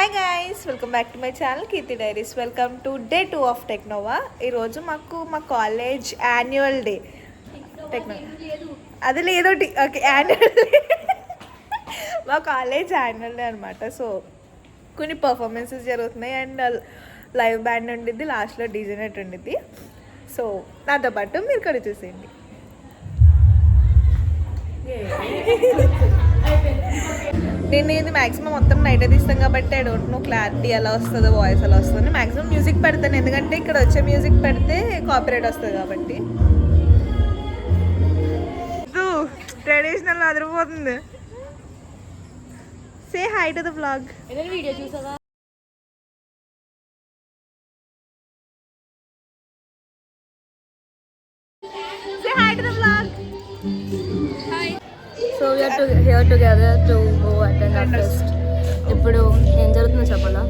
Hi guys, welcome back to my channel Keerthi diaries. Welcome to day 2 of Technova. ఈరోజు మా college annual day. అది లేదోటి okay, annual day. మా college annual day అనమాట. So కొన్ని performances జరుగుతున్నాయి అండ్ లైవ్ బ్యాండ్ ఉండిద్ది, లాస్ట్లో డీజే నైట్ ఉండిద్ది. సో నాతో పాటు మీరు కూడా చూసేయండి. నేను ఇది మ్యాక్సిమం మొత్తం నైట్ తీస్తాం కాబట్టి ఐ డోంట్ నో క్లారిటీ ఎలా వస్తుందో, వాయిస్ ఎలా వస్తుంది. మ్యాక్సిమం మ్యూజిక్ పెడతాను, ఎందుకంటే ఇక్కడ వచ్చే మ్యూజిక్ పెడితే కాపీరైట్ వస్తుంది కాబట్టి. ట్రెడిషనల్ అదిరిపోతుంది. సే hi to the vlog. Video చూసావా? Say hi to the vlog. Hi. So we are here together to go attend our fest. ఇప్పుడు ఏం జరుగుతుందో చెప్పాలా?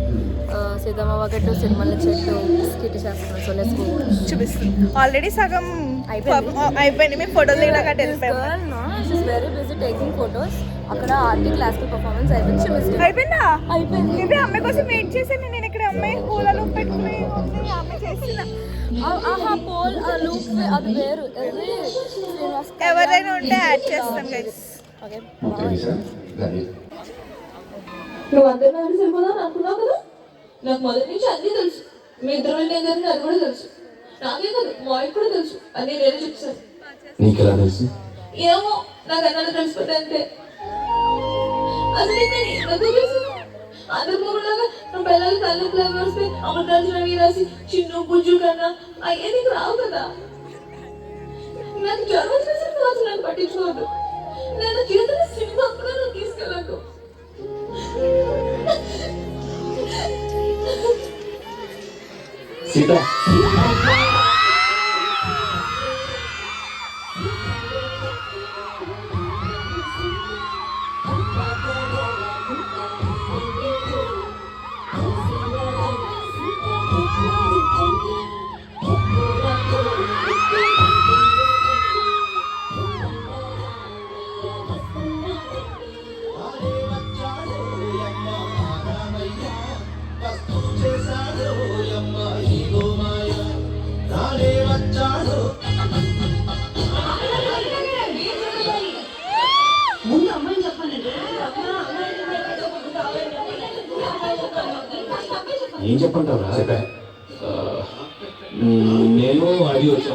సీతమ్మ వాకెట్ సినిమాల చెట్టు స్కిట్ చేస్తున్నాం. So let's go. చూపిస్తుంది ఆల్రెడీ సగం అయిపోయింది. మేము ఫోటోలు దిగడానికి వెళ్ళిపోయాము. She's very busy taking photos. అక్కడ ఆర్టీ క్లాసికల్ పర్ఫార్మెన్స్ అయిపోయింది. అయిపోయిందా? అయిపోయింది. ఇది అమ్మాయి కోసం వెయిట్ చేశాను నేను. ఇక్కడ అమ్మాయి పూలలో పెట్టుకుని అమ్మాయి చేసిన పోల్ లూక్ అది వేరు. ఎవరైనా ఉంటే యాడ్ చేస్తాం గైస్. ఓకే, నువ్వు అందరూ నాకు సరిపోదాం అనుకున్నావు కదా. నాకు మొదటి నుంచి అన్నీ తెలుసు. మీ ఇద్దరు వెళ్ళేదని అది కూడా తెలుసు. నాకే కాదు, మాకు కూడా తెలుసు. అన్నీ నేనే చెప్తాను. నీకెలా తెలుసు? ఏమో, నాకు అన్నాడు తెలిసిపోతే అంతే. అసలు నాకు తెలుసు. అందరు మూడులాగా నా పిల్లలు తల్లికి వస్తే అమృతాంజన వీరాసి చిన్ను బుజ్జు కన్నా అయ్యే నీకు రావు కదా. నాకు జ్వరం వచ్చిన అసలు నన్ను పట్టించుకోవద్దు. నేను జీవితంలో సినిమా కూడా నువ్వు తీసుకెళ్ళకు. సీత, ఏం చెప్పంటావురా? నేను అది వచ్చా.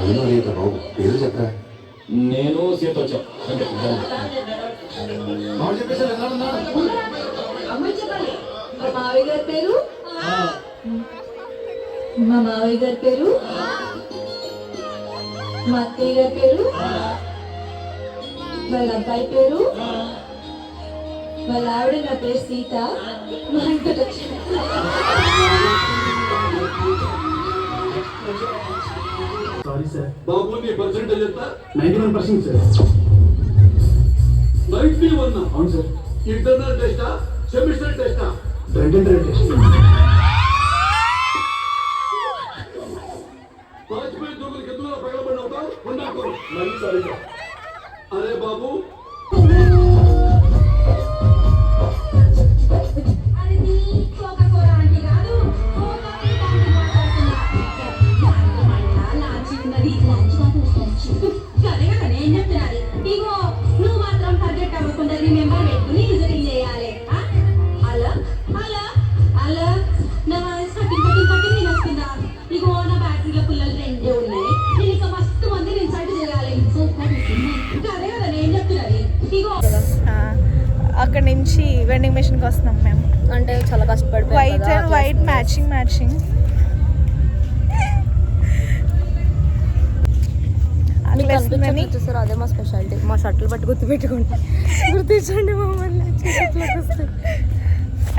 నేను అడిగితే బాబు పేరు చెప్పరా? నేను సీత వచ్చా. అంటే అమ్మాయి చెప్పాలి. మా మావయ్య గారి పేరు, మా మావయ్య గారి పేరు, మా అత్తయ్య గారి పేరు, వాళ్ళ అబ్బాయి పేరు, వాళ్ళ ఆవిడ నా పేరు సీత. మా ఇంట్లో సారీ సార్. బాబు నీ పర్సెంటేజ్ ఎంత? 91% సార్. 91? అవును సార్. ఇంటర్నల్ టెస్టా, సెమిస్టర్ టెస్టా? రెండింటి టెస్ట్. వాజ్పేయి దొంగలకి ఎందుకు పగలబడి అవుతావు? ఉన్నాకు మళ్ళీ సారీ సార్. అరే బాబు, అక్కడ నుంచి వెండింగ్ మెషిన్కి వస్తున్నాం మేము. అంటే చాలా కష్టపడిపోయి వైట్ అండ్ వైట్ మ్యాచింగ్. చూసారు, అదే మా స్పెషాలిటీ. మా షర్ట్లు బట్టి గుర్తుపెట్టుకోండి, గుర్తించండి మమ్మల్ని.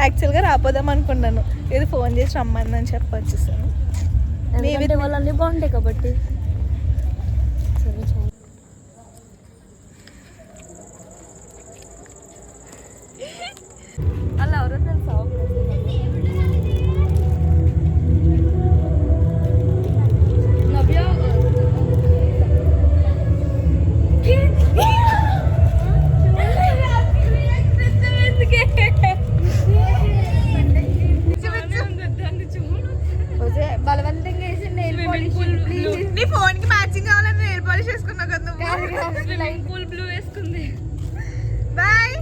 యాక్చువల్గా రాపోదాం అనుకున్నాను, ఇది ఫోన్ చేసి రమ్మని చెప్పి వచ్చేసాను. ఎందుకంటే వాళ్ళన్నీ బాగుంటాయి కాబట్టి. అలా ఎవరో తెలుసా? నవ్య స్విమ్మింగ్ పూల్ బ్లూ వేసుకుంది. బాయ్.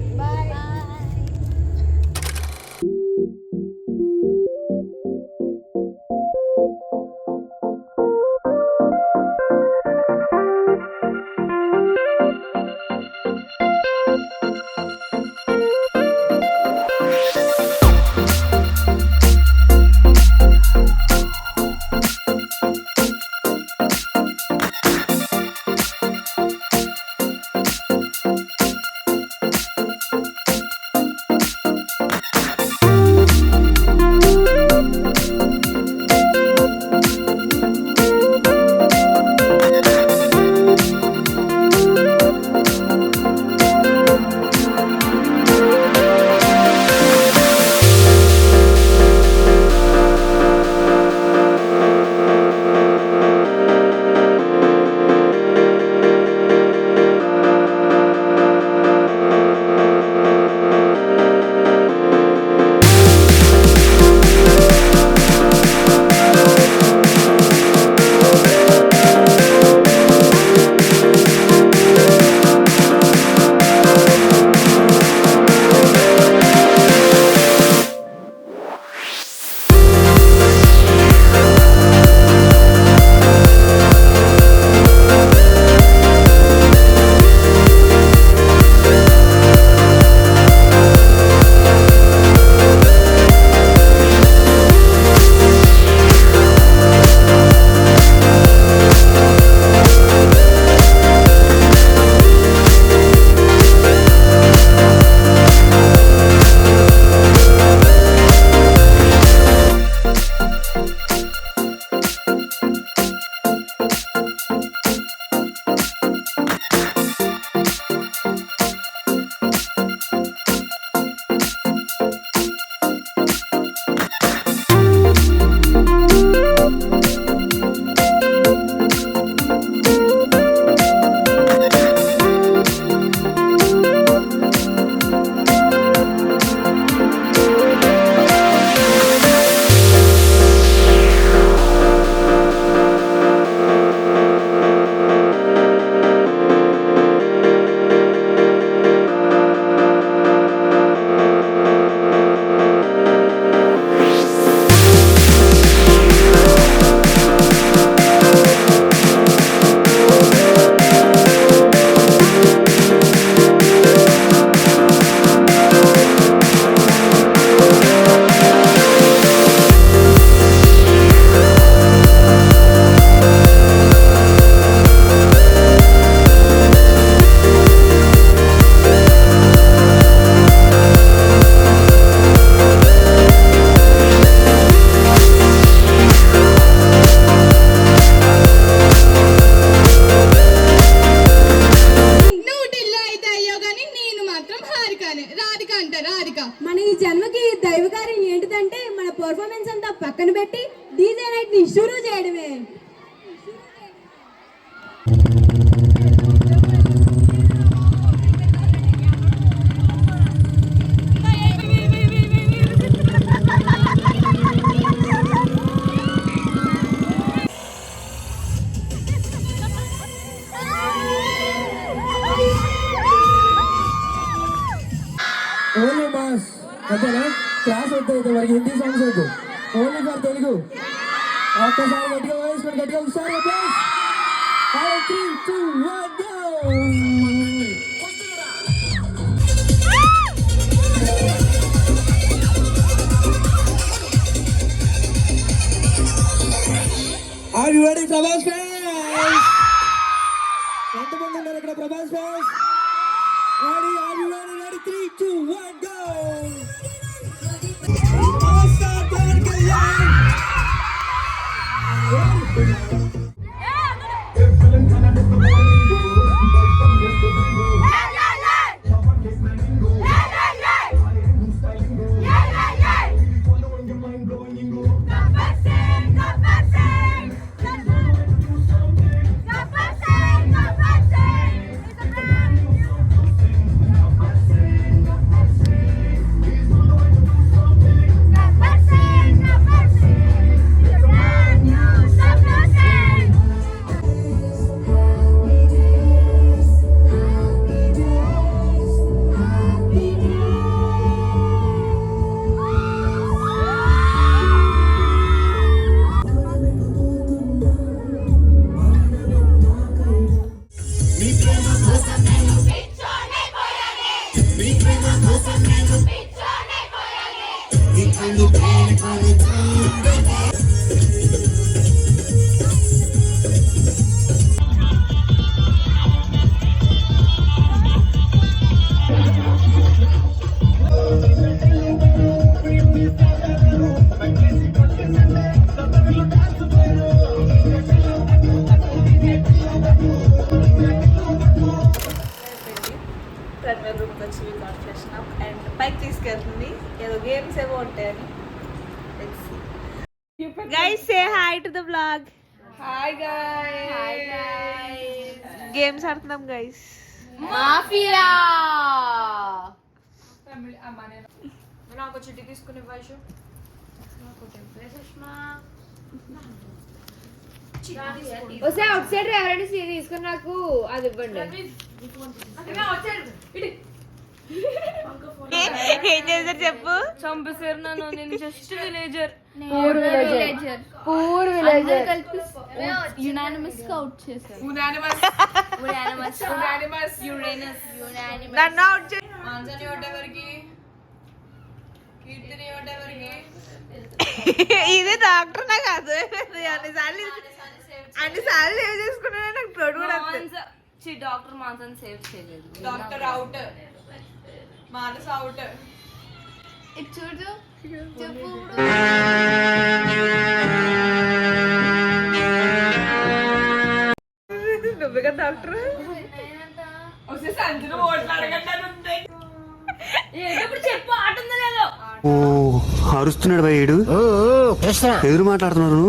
మన ఈ జన్మకి దైవకార్యం ఏంటిదంటే మన పర్ఫార్మెన్స్ అంతా పక్కన పెట్టి డీజే నైట్ ని షురూ చేయడమే. ఓన్లీ మాస్ అంతేనా? క్లాస్ వద్దు, మనకి హిందీ సాంగ్స్ వద్దు, ఓన్లీ ఫర్ తెలుగు. ఒక్కసారి గట్టిగా వేసుకొని గట్టిగా ఒకసారి 3, 2, 1 go. Are you ready, Prabhas fans? ఎంతమంది ఉన్నారు ఇక్కడ Prabhas fans? Ready? Are you ready? Ready? 3, 2, 1 go. All star Pawan Kalyan. Pregnant రూమ్కి వచ్చి కాన్ఫ్రెషన్ అప్ అండ్ పైకి తీసుకెళ్తుంది ఏదో గేమ్స్ ఏవో ఉంటాయని guys say hi to the blog hi guys games ఆడుతున్నాం గైస్ మాఫియా నాకు చిట్టి తీసుకునే వైషు వస్తే అవుట్ సైడ్ ఎవరైనా తీసుకుని నాకు అది ఇవ్వండి. ఏం చేశారు చెప్పు చంపేశారు నన్ను. నేను just villager. Poor villager unanimous గా అవుట్ చేశారు. నన్ను అవుట్ చేసి మాన్సని ఎవరికి కీర్తిని ఎవరికి ఇది డాక్టర్ నాకు అర్థమైంది. అన్నిసార్లు సేవ్ చేసుకున్నా నాకు తోడు కూడా డాక్టర్ మాన్సన్ సేవ్ చేయలేదు. డాక్టర్ అవుట్ మానస్ అవుట్ చూడు చెప్పు. నువ్వుగా డాక్టర్ వస్తే సంచులు ఓట్లు అడగంటాను ఇప్పుడు చెప్పు ఆట ఉందో లేదో. అరుస్తున్నాడు భయ్యుడు ఎదురు మాట్లాడుతున్నారు.